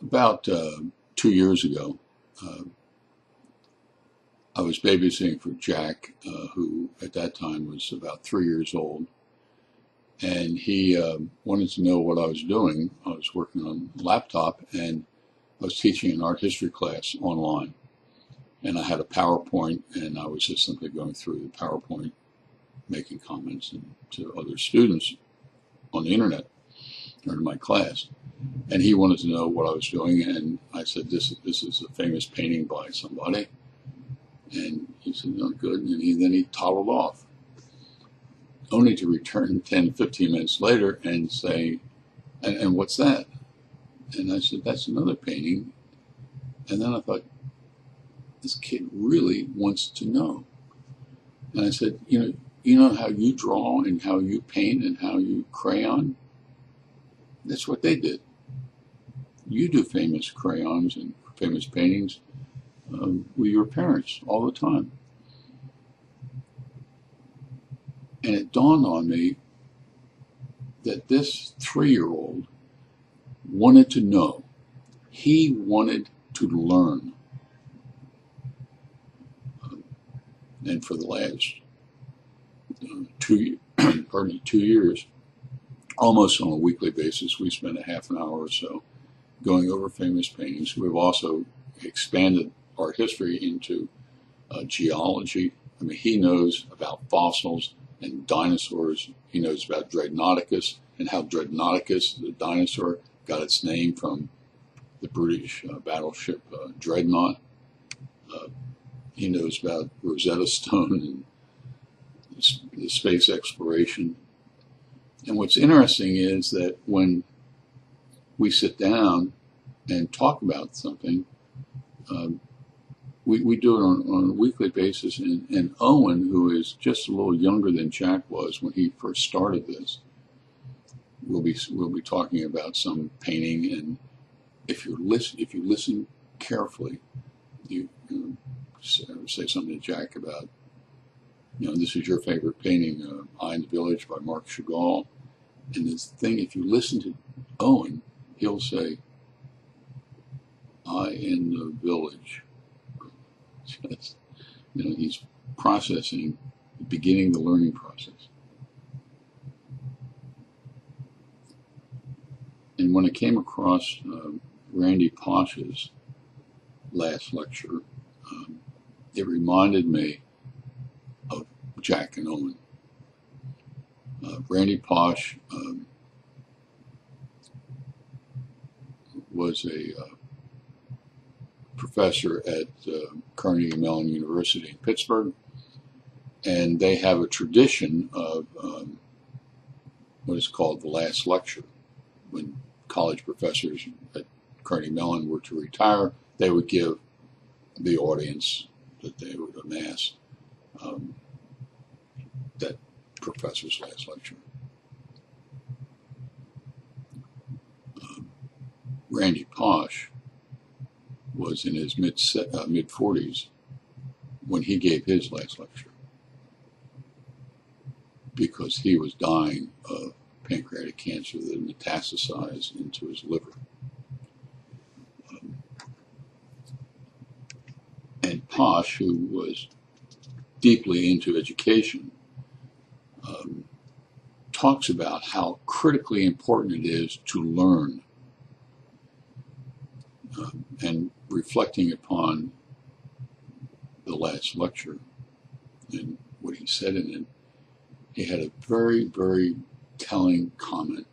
About 2 years ago, uh, I was babysitting for Jack, who at that time was about 3 years old, and he wanted to know what I was doing. I was working on a laptop, and I was teaching an art history class online. And I had a PowerPoint, and I was just simply going through the PowerPoint, making comments to other students on the internet during my class. And he wanted to know what I was doing, and I said, this is a famous painting by somebody. And he said, no, good. And then he toddled off, only to return 10, 15 minutes later and say, and what's that? And I said, that's another painting. And then I thought, this kid really wants to know. And I said, you know how you draw and how you paint and how you crayon? That's what they did. You do famous crayons and famous paintings with your parents all the time. And it dawned on me that this 3-year-old wanted to know. He wanted to learn. And for the last 2 years, almost on a weekly basis, we spend a half an hour or so going over famous paintings. We've also expanded art history into geology. I mean, he knows about fossils and dinosaurs. He knows about Dreadnoughticus and how Dreadnoughticus, the dinosaur, got its name from the British battleship Dreadnought. He knows about Rosetta Stone and the space exploration. And what's interesting is that when we sit down and talk about something, we do it on a weekly basis. And Owen, who is just a little younger than Jack was when he first started this, we'll be talking about some painting. And if you listen carefully, you say something to Jack about, this is your favorite painting, I in the Village by Marc Chagall. And this thing, if you listen to Owen, he'll say, I in the Village. He's processing, beginning the learning process. And when I came across Randy Pausch's last lecture, it reminded me of Jack and Owen. Randy Pausch was a professor at Carnegie Mellon University in Pittsburgh, and they have a tradition of what is called the last lecture. When college professors at Carnegie Mellon were to retire, they would give the audience that they would amass that professor's last lecture. Randy Pausch was in his mid-40s when he gave his last lecture, because he was dying of pancreatic cancer that metastasized into his liver. And Pausch, who was deeply into education, talks about how critically important it is to learn. And reflecting upon the last lecture and what he said in it, he had a very, very telling comment.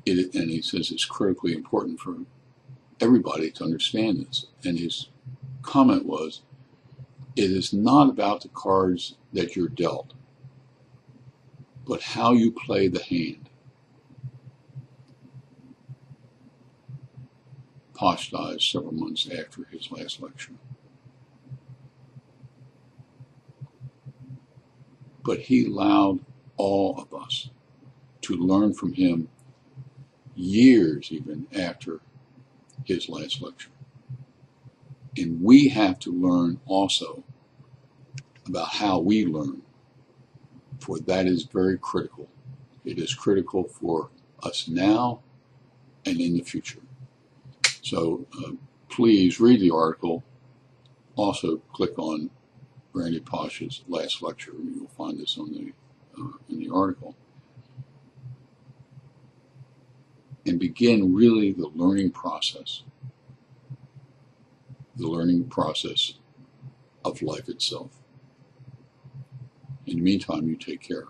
And he says it's critically important for everybody to understand this. And his comment was, it is not about the cards that you're dealt, but how you play the hand. Pausch died several months after his last lecture. But he allowed all of us to learn from him years even after his last lecture. And we have to learn also about how we learn, for that is very critical. It is critical for us now, and in the future. So please read the article. Also click on Randy Pausch's last lecture. You'll find this on in the article. And begin really the learning process of life itself. In the meantime, you take care.